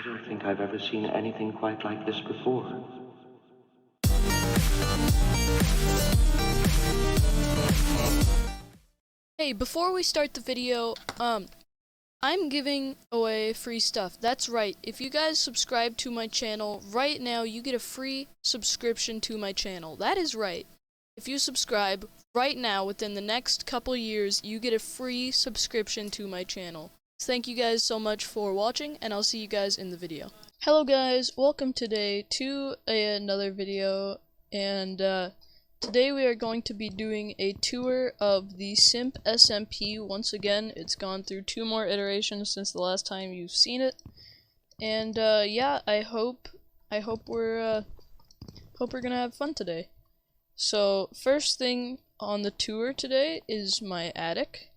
don't think I've ever seen anything quite like this before. Hey, before we start the video, I'm giving away free stuff. That's right. If you guys subscribe to my channel right now, you get a free subscription to my channel. That is right. If you subscribe right now, within the next couple years, you get a free subscription to my channel. Thank you guys so much for watching, and I'll see you guys in the video. Hello guys, welcome today to another video, and today we are going to be doing a tour of the SMP. Once again, it's gone through 2 more iterations since the last time you've seen it, and yeah, I hope we're gonna have fun today. So first thing on the tour today is my attic.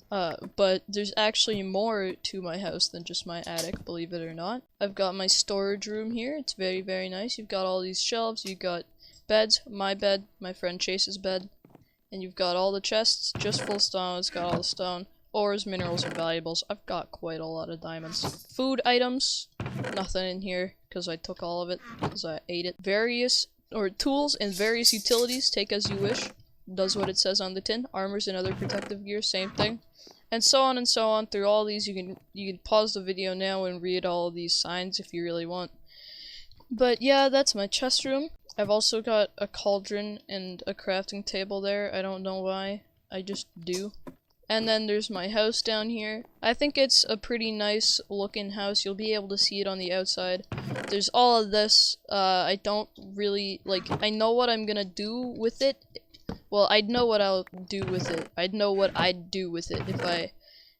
But there's actually more to my house than just my attic, believe it or not. I've got my storage room here. It's very, very nice. You've got all these shelves, you've got beds, my bed, my friend Chase's bed, and you've got all the chests, just full stone. It's got all the stone, ores, minerals, and valuables. I've got quite a lot of diamonds. Food items, nothing in here, because I took all of it, because I ate it. Tools and various utilities, take as you wish. Does what it says on the tin. Armors and other protective gear, same thing. And so on through all these. You can pause the video now and read all these signs if you really want. But yeah, that's my chest room. I've also got a cauldron and a crafting table there. I don't know why, I just do. And then there's my house down here. I think it's a pretty nice looking house. You'll be able to see it on the outside. There's all of this. I don't really, I know what I'm gonna do with it. Well, I'd know what I'll do with it. I'd know what I'd do with it if I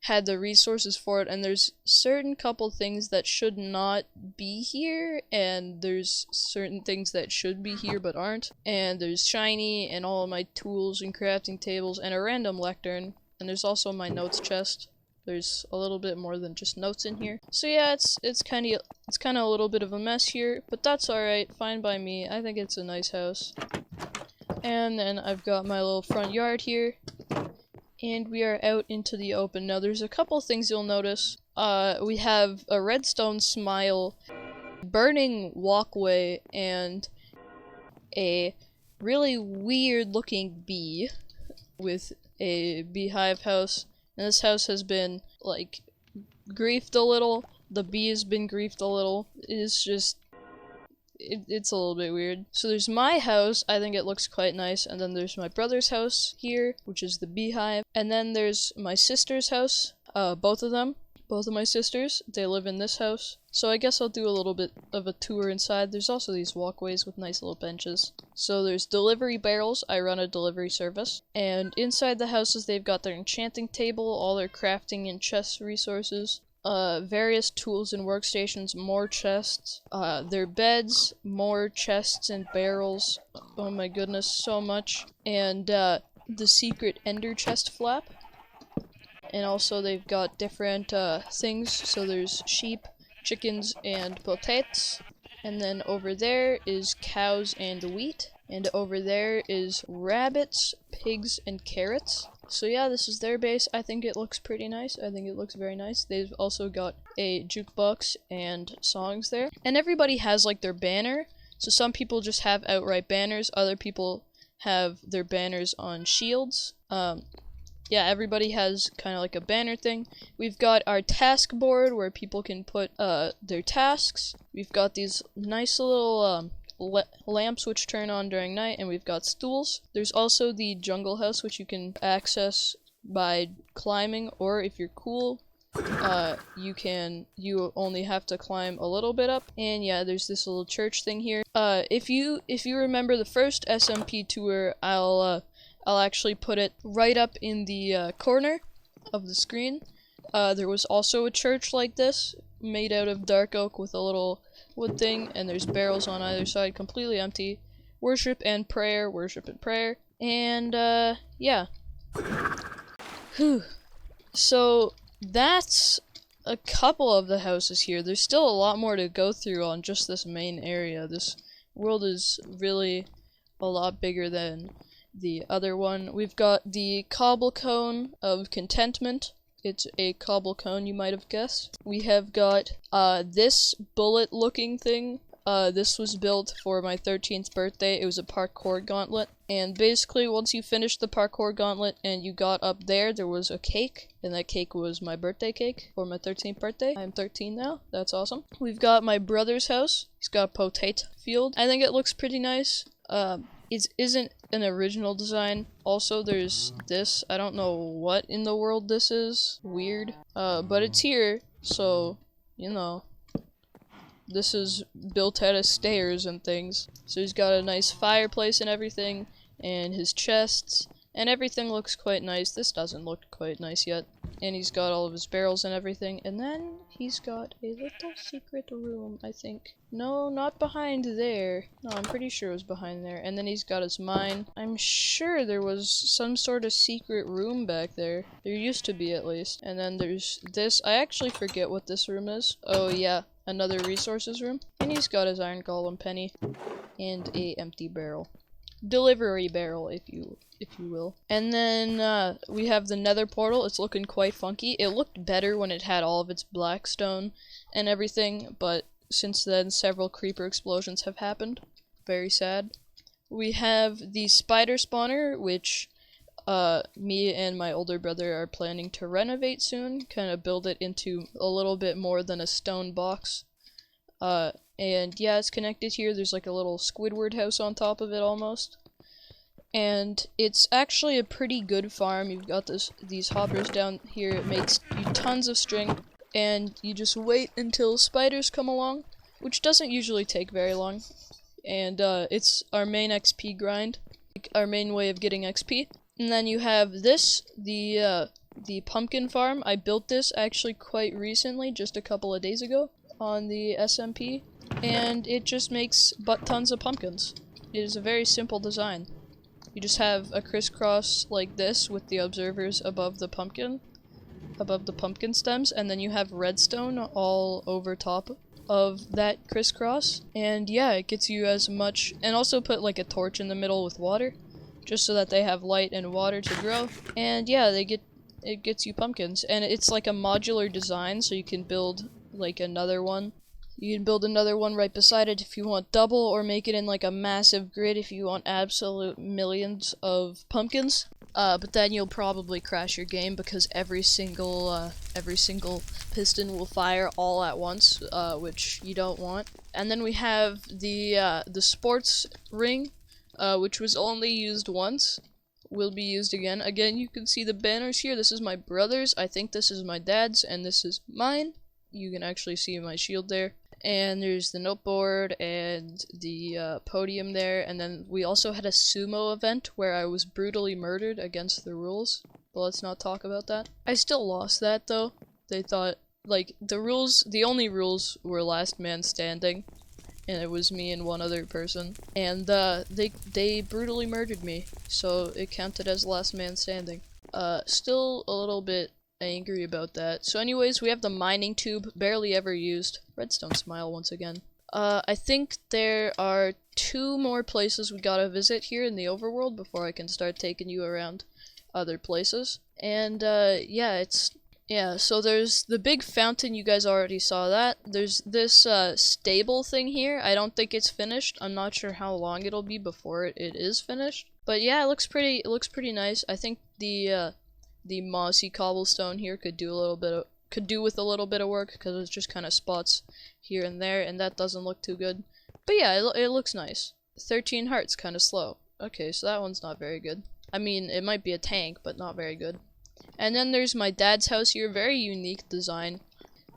had the resources for it, and there's certain couple things that should not be here, and there's certain things that should be here but aren't, and there's shiny, and all of my tools and crafting tables, and a random lectern, and there's also my notes chest. There's a little bit more than just notes in here. So yeah, it's kind of a little bit of a mess here, but that's alright, fine by me. I think it's a nice house. And then I've got my little front yard here, and we are out into the open. Now there's a couple things you'll notice. We have a redstone smile, burning walkway, and a really weird looking bee with a beehive house. And this house has been, like, griefed a little. The bee has been griefed a little. It's just... It's a little bit weird. So there's my house, I think it looks quite nice, and then there's my brother's house here, which is the beehive, and then there's my sister's house, both of my sisters, they live in this house. So I guess I'll do a little bit of a tour inside. There's also these walkways with nice little benches. So there's delivery barrels, I run a delivery service, and inside the houses they've got their enchanting table, all their crafting and chest resources. Various tools and workstations, more chests, their beds, more chests and barrels, oh my goodness, so much, and the secret ender chest flap, and also they've got different things, so there's sheep, chickens, and potatoes, and then over there is cows and wheat, and over there is rabbits, pigs, and carrots. So yeah, this is their base. I think it looks pretty nice. I think it looks very nice. They've also got a jukebox and songs there. And everybody has like their banner. So some people just have outright banners. Other people have their banners on shields. Yeah, everybody has kind of like a banner thing. We've got our task board where people can put their tasks. We've got these nice little lamps which turn on during night, and we've got stools. There's also the jungle house which you can access by climbing, or if you're cool, you only have to climb a little bit up. And yeah, there's this little church thing here. If you remember the first SMP tour, I'll actually put it right up in the corner of the screen. There was also a church like this, made out of dark oak with a little wood thing, and there's barrels on either side, completely empty. Worship and prayer, and yeah. Whew. So that's a couple of the houses here. There's still a lot more to go through on just this main area. This world is really a lot bigger than the other one. We've got the cobble cone of contentment, It's a cobble cone, you might have guessed. We have got this bullet looking thing. This was built for my 13th birthday. It was a parkour gauntlet. And basically, once you finished the parkour gauntlet and you got up there, there was a cake. And that cake was my birthday cake for my 13th birthday. I'm 13 now. That's awesome. We've got my brother's house. He's got a potato field. I think it looks pretty nice. It isn't an original design. Also, there's this. I don't know what in the world this is. Weird. But it's here, so, you know. This is built out of stairs and things. So he's got a nice fireplace and everything, and his chests, and everything looks quite nice. This doesn't look quite nice yet. And he's got all of his barrels and everything. And then he's got a little secret room, I think. No, not behind there. No, I'm pretty sure it was behind there. And then he's got his mine. I'm sure there was some sort of secret room back there. There used to be, at least. And then there's this. I actually forget what this room is. Oh, yeah. Another resources room. And he's got his iron golem penny. And a empty barrel. Delivery barrel, if you will. And then we have the nether portal. It's looking quite funky. It looked better when it had all of its blackstone and everything, but since then several creeper explosions have happened. Very sad. We have the spider spawner, which me and my older brother are planning to renovate soon, kind of build it into a little bit more than a stone box. And yeah, it's connected here. There's like a little Squidward house on top of it almost. And it's actually a pretty good farm. You've got these hoppers down here. It makes you tons of string, and you just wait until spiders come along, which doesn't usually take very long. And it's our main XP grind, our main way of getting XP. And then you have this, the pumpkin farm. I built this actually quite recently, just a couple of days ago, on the SMP, and it just makes tons of pumpkins. It is a very simple design. You just have a crisscross like this with the observers above the pumpkin stems, and then you have redstone all over top of that crisscross. And yeah, it gets you as much, and also put like a torch in the middle with water, just so that they have light and water to grow. And yeah, it gets you pumpkins, and it's like a modular design, so you can build like another one. You can build another one right beside it if you want double, or make it in like a massive grid if you want absolute millions of pumpkins. But then you'll probably crash your game because every single piston will fire all at once, which you don't want. And then we have the sports ring, which was only used once. Will be used again. Again, you can see the banners here. This is my brother's. I think this is my dad's, and this is mine. You can actually see my shield there. And there's the noteboard and the podium there. And then we also had a sumo event where I was brutally murdered against the rules. But let's not talk about that. I still lost that though. They thought, like, the only rules were last man standing. And it was me and one other person. And they brutally murdered me. So it counted as last man standing. Still a little bit angry about that. So anyways, we have the mining tube, barely ever used. Redstone smile once again. I think there are 2 more places we gotta visit here in the overworld before I can start taking you around other places. And yeah, so there's the big fountain, you guys already saw that. There's this stable thing here. I don't think it's finished. I'm not sure how long it'll be before it is finished. But yeah, it looks pretty nice. I think the mossy cobblestone here could do with a little bit of work, because it's just kind of spots here and there, and that doesn't look too good. But yeah, it looks nice. 13 hearts, kind of slow. Okay, so that one's not very good. I mean, it might be a tank, but not very good. And then there's my dad's house here, very unique design.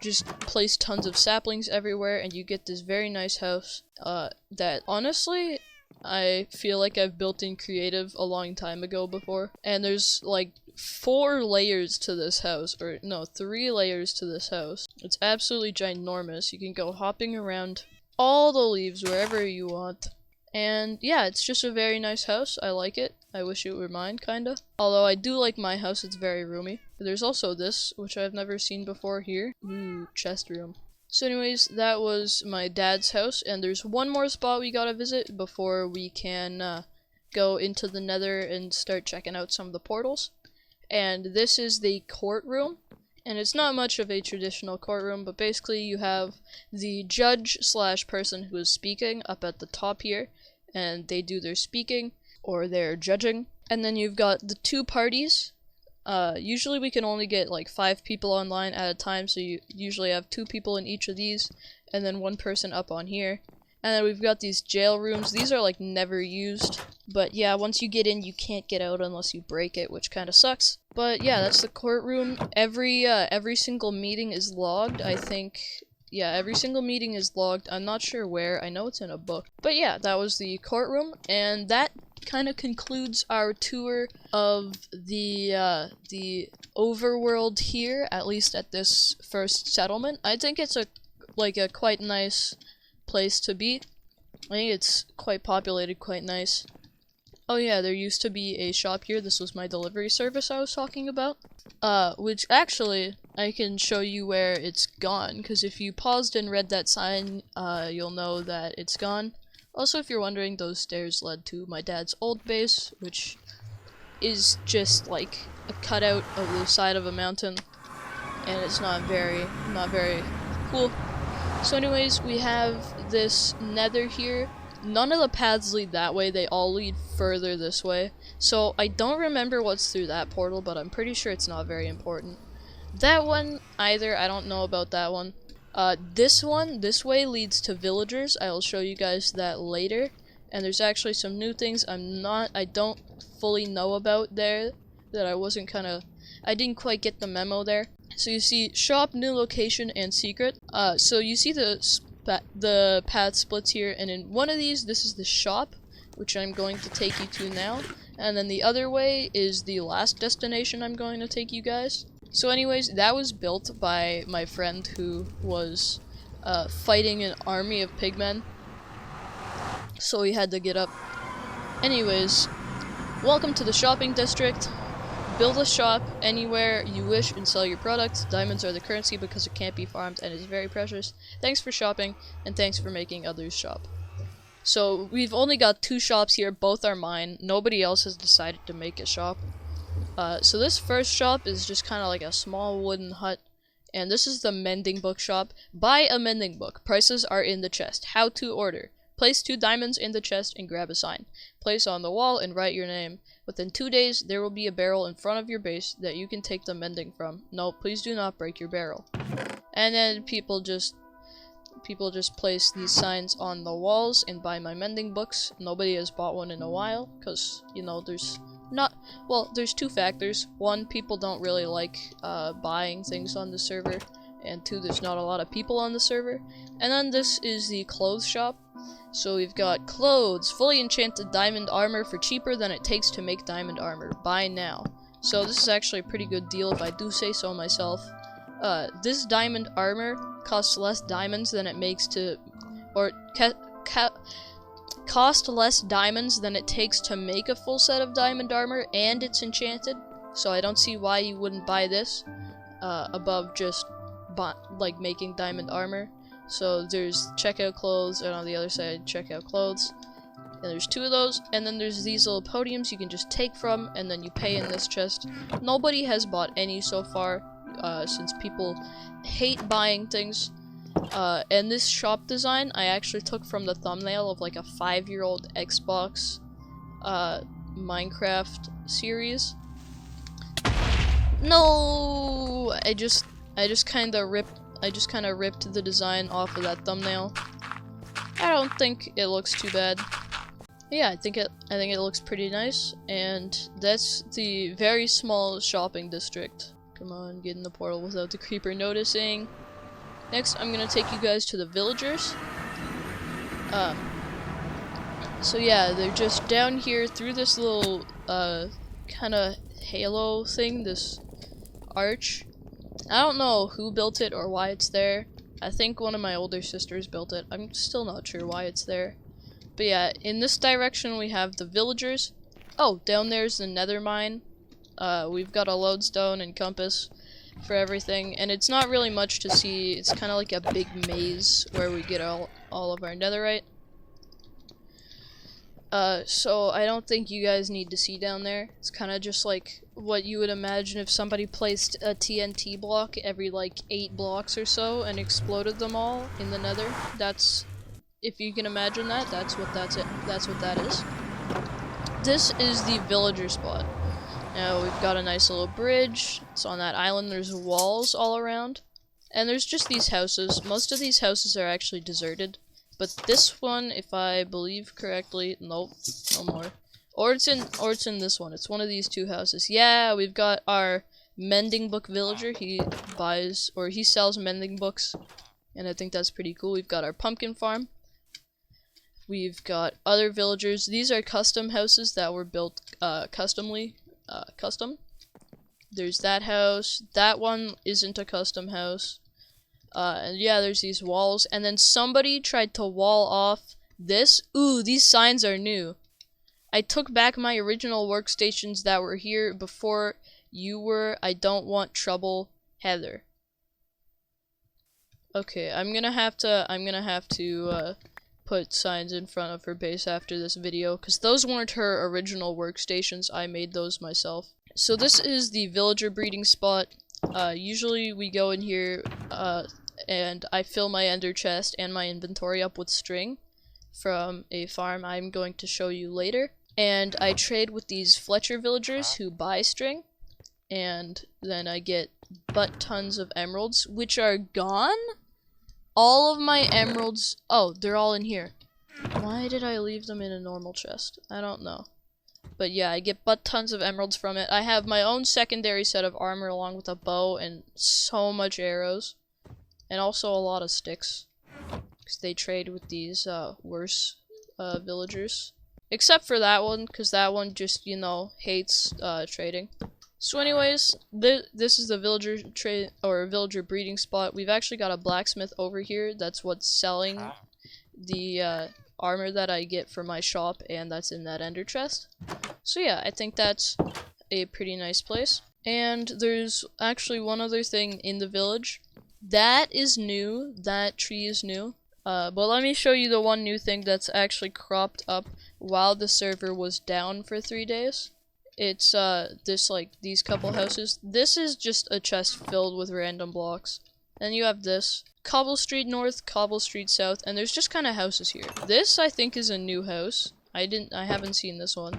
Just place tons of saplings everywhere, and you get this very nice house that honestly I feel like I've built in creative a long time ago before. And there's like 4 layers to this house, or no, 3 layers to this house. It's absolutely ginormous. You can go hopping around all the leaves wherever you want. And yeah, it's just a very nice house. I like it. I wish it were mine, kinda. Although I do like my house, it's very roomy. There's also this, which I've never seen before here. Ooh, chest room. So anyways, that was my dad's house, and there's one more spot we gotta visit before we can go into the nether and start checking out some of the portals. And this is the courtroom. And it's not much of a traditional courtroom, but basically you have the judge slash person who is speaking up at the top here, and they do their speaking or their judging. And then you've got the two parties. Usually we can only get like 5 people online at a time, so you usually have 2 people in each of these, and then 1 person up on here. And then we've got these jail rooms. These are like never used, but yeah, once you get in, you can't get out unless you break it, which kind of sucks. But yeah, that's the courtroom. Every single meeting is logged. I think, yeah, every single meeting is logged. I'm not sure where. I know it's in a book. But yeah, that was the courtroom, and that kind of concludes our tour of the overworld here, at least at this first settlement. I think it's a quite nice place to be. I think it's quite populated, quite nice. Oh yeah, there used to be a shop here. This was my delivery service I was talking about. Which actually, I can show you where it's gone, because if you paused and read that sign, you'll know that it's gone. Also, if you're wondering, those stairs led to my dad's old base, which is just like a cutout of the side of a mountain, and it's not very cool. So anyways, we have this nether here. None of the paths lead that way, they all lead further this way. So I don't remember what's through that portal, but I'm pretty sure it's not very important. That one, either, I don't know about that one. This one, this way leads to villagers. I'll show you guys that later. And there's actually some new things I don't fully know about there, that I didn't quite get the memo there. So you see shop, new location, and secret. So you see the path splits here, and in one of these, this is the shop, which I'm going to take you to now. And then the other way is the last destination I'm going to take you guys. So anyways, that was built by my friend who was fighting an army of pigmen. So he had to get up. Anyways, welcome to the shopping district. Build a shop anywhere you wish and sell your products. Diamonds are the currency because it can't be farmed and is very precious. Thanks for shopping, and thanks for making others shop. So we've only got 2 shops here, both are mine. Nobody else has decided to make a shop. So this first shop is just kind of like a small wooden hut, and this is the mending book shop. Buy a mending book. Prices are in the chest. How to order. Place 2 diamonds in the chest and grab a sign. Place on the wall and write your name. Within 2 days, there will be a barrel in front of your base that you can take the mending from. No, please do not break your barrel. And then people just place these signs on the walls and buy my mending books. Nobody has bought one in a while, because, you know, there's 2 factors. 1, people don't really like buying things on the server, and 2, there's not a lot of people on the server. And then this is the clothes shop. So we've got clothes, fully enchanted diamond armor for cheaper than it takes to make diamond armor. Buy now. So this is actually a pretty good deal if I do say so myself. This diamond armor costs less diamonds than it makes to, or cost less diamonds than it takes to make a full set of diamond armor, and it's enchanted. So I don't see why you wouldn't buy this above just making diamond armor. So there's checkout clothes, and on the other side, checkout clothes. And there's 2 of those, and then there's these little podiums you can just take from, and then you pay in this chest. Nobody has bought any so far, since people hate buying things. And this shop design I actually took from the thumbnail of like a 5-year-old Xbox Minecraft series. No, I just kind of ripped the design off of that thumbnail. I don't think it looks too bad. Yeah, I think it looks pretty nice, and that's the very small shopping district. Come on, get in the portal without the creeper noticing. Next, I'm gonna take you guys to the villagers. So yeah, they're just down here through this little kind of halo thing, this arch. I don't know who built it or why it's there. I think one of my older sisters built it. I'm still not sure why it's there. But yeah, in this direction we have the villagers. Oh, down there's the nether mine. We've got a lodestone and compass for everything, and it's not really much to see. It's kind of like a big maze where we get all of our netherite. So I don't think you guys need to see down there. It's kind of just like what you would imagine if somebody placed a TNT block every like 8 blocks or so and exploded them all in the nether. That's, if you can imagine that, that's what that is. This is the villager spot. Now we've got a nice little bridge. It's on that island. There's walls all around. And there's just these houses. Most of these houses are actually deserted. But this one, if I believe correctly, nope, no more. Or it's in this one. It's one of these 2 houses. Yeah, we've got our mending book villager. He buys, or he sells mending books. And I think that's pretty cool. We've got our pumpkin farm. We've got other villagers. These are custom houses that were built custom. There's that house. That one isn't a custom house. And yeah, there's these walls. And then somebody tried to wall off this. Ooh, these signs are new. I took back my original workstations that were here before you were. I don't want trouble, Heather. Okay, I'm gonna have to put signs in front of her base after this video, because those weren't her original workstations. I made those myself. So this is the villager breeding spot. Usually we go in here, and I fill my ender chest and my inventory up with string from a farm I'm going to show you later. And I trade with these Fletcher villagers who buy string, and then I get butt tons of emeralds, which are gone? All of my emeralds, oh, they're all in here. Why did I leave them in a normal chest? I don't know. But yeah, I get butt tons of emeralds from it. I have my own secondary set of armor along with a bow and so much arrows. And also a lot of sticks. Because they trade with these worse villagers. Except for that one, because that one just, you know, hates trading. So anyways, this is the villager breeding spot. We've actually got a blacksmith over here. That's what's selling the armor that I get from my shop, and that's in that ender chest. So yeah, I think that's a pretty nice place. And there's actually one other thing in the village. That is new. That tree is new. But let me show you the one new thing that's actually cropped up while the server was down for 3 days. It's these couple houses. This is just a chest filled with random blocks. Then you have this Cobble Street North, Cobble Street South, and there's just kind of houses here. This I think is a new house. I haven't seen this one.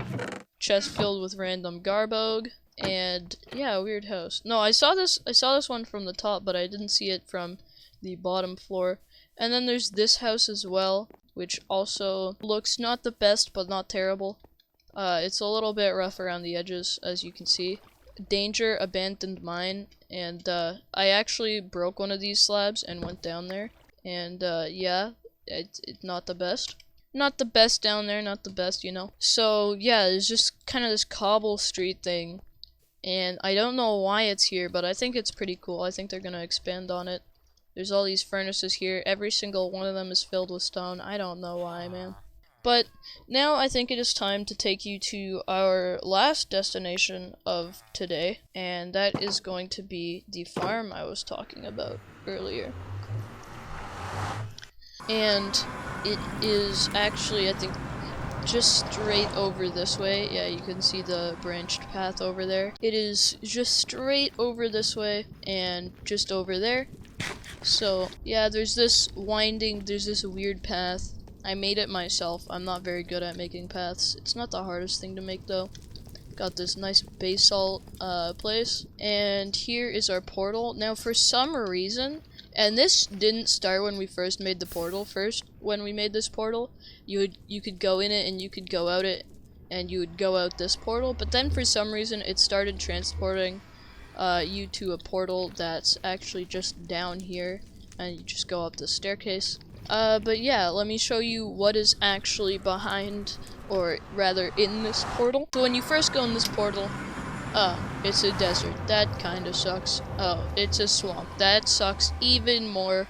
Chest filled with random garbog, and yeah, weird house. No, I saw this one from the top, but I didn't see it from the bottom floor. And then there's this house as well, which also looks not the best, but not terrible. It's a little bit rough around the edges, as you can see. Danger, abandoned mine, and I actually broke one of these slabs and went down there. And yeah, it's not the best. Not the best down there, not the best, you know. So yeah, there's just kind of this cobble street thing. And I don't know why it's here, but I think it's pretty cool. I think they're gonna expand on it. There's all these furnaces here. Every single one of them is filled with stone. I don't know why, man. But now I think it is time to take you to our last destination of today, and that is going to be the farm I was talking about earlier. And it is actually, I think, just straight over this way. Yeah, you can see the branched path over there. It is just straight over this way and just over there. So yeah, there's this weird path. I made it myself. I'm not very good at making paths. It's not the hardest thing to make though. Got this nice basalt place, and here is our portal. Now for some reason, and this didn't start when we first made the portal. When we made this portal, you could go in it and you could go out it, and you would go out this portal. But then for some reason, it started transporting you to a portal that's actually just down here, and you just go up the staircase. But yeah, let me show you what is actually behind, or rather in this portal. So when you first go in this portal, it's a desert. That kinda sucks. Oh, it's a swamp. That sucks even more.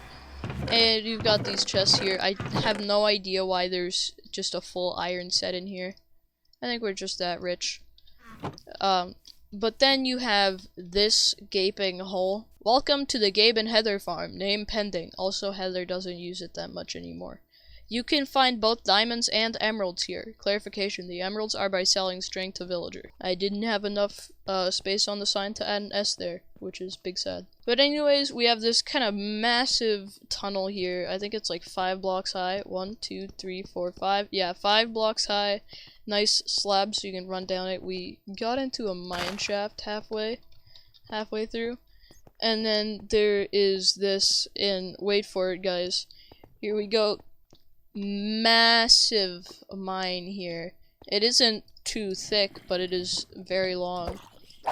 And you've got these chests here. I have no idea why there's just a full iron set in here. I think we're just that rich. But then you have this gaping hole. Welcome to the Gabe and Heather farm. Name pending. Also, Heather doesn't use it that much anymore. You can find both diamonds and emeralds here. Clarification, the emeralds are by selling string to villager. I didn't have enough space on the sign to add an S there, which is big sad. But anyways, we have this kind of massive tunnel here. I think it's like 5 blocks high. 1, 2, 3, 4, 5. Yeah, 5 blocks high. Nice slab so you can run down it. We got into a mine shaft halfway through. And then there is this, and wait for it guys. Here we go. Massive mine here. It isn't too thick, but it is very long.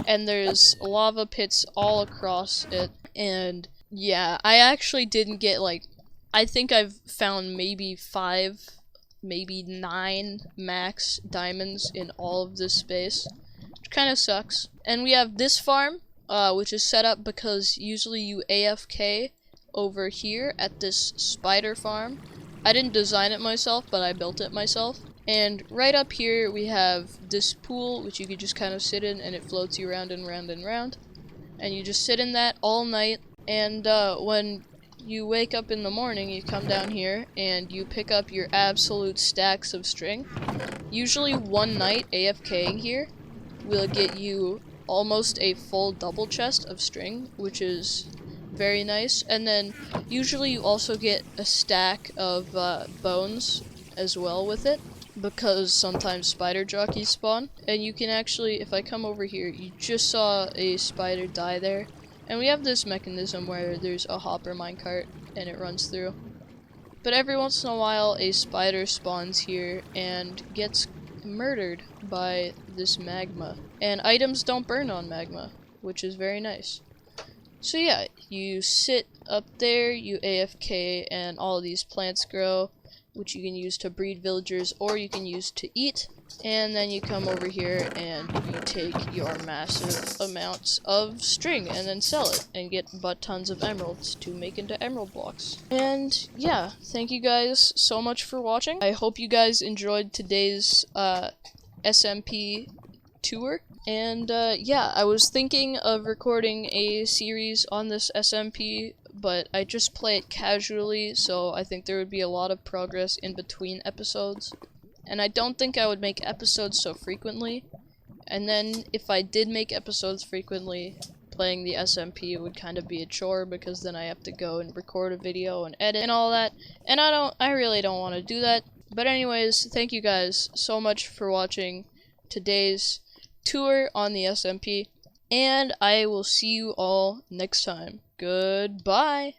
And there's lava pits all across it. And yeah, I actually didn't get like, I think I've found maybe 5, maybe 9 max diamonds in all of this space, which kind of sucks. And we have this farm, which is set up because usually you AFK over here at this spider farm. I didn't design it myself, but I built it myself. And right up here we have this pool, which you could just kind of sit in, and it floats you round and round and round. And you just sit in that all night, and when you wake up in the morning, you come down here, and you pick up your absolute stacks of string. Usually one night AFKing here will get you almost a full double chest of string, which is very nice. And then usually you also get a stack of bones as well with it, because sometimes spider jockeys spawn. And you can actually, if I come over here, you just saw a spider die there, and we have this mechanism where there's a hopper minecart and it runs through. But every once in a while a spider spawns here and gets murdered by this magma, and items don't burn on magma, which is very nice. So yeah, you sit up there, you AFK, and all these plants grow, which you can use to breed villagers or you can use to eat. And then you come over here and you take your massive amounts of string and then sell it and get butt tons of emeralds to make into emerald blocks. And yeah, thank you guys so much for watching. I hope you guys enjoyed today's SMP tour. And yeah, I was thinking of recording a series on this SMP, but I just play it casually, so I think there would be a lot of progress in between episodes. And I don't think I would make episodes so frequently. And then if I did make episodes frequently, playing the SMP would kind of be a chore, because then I have to go and record a video and edit and all that. And I really don't want to do that. But anyways, thank you guys so much for watching today's tour on the SMP, and I will see you all next time. Goodbye!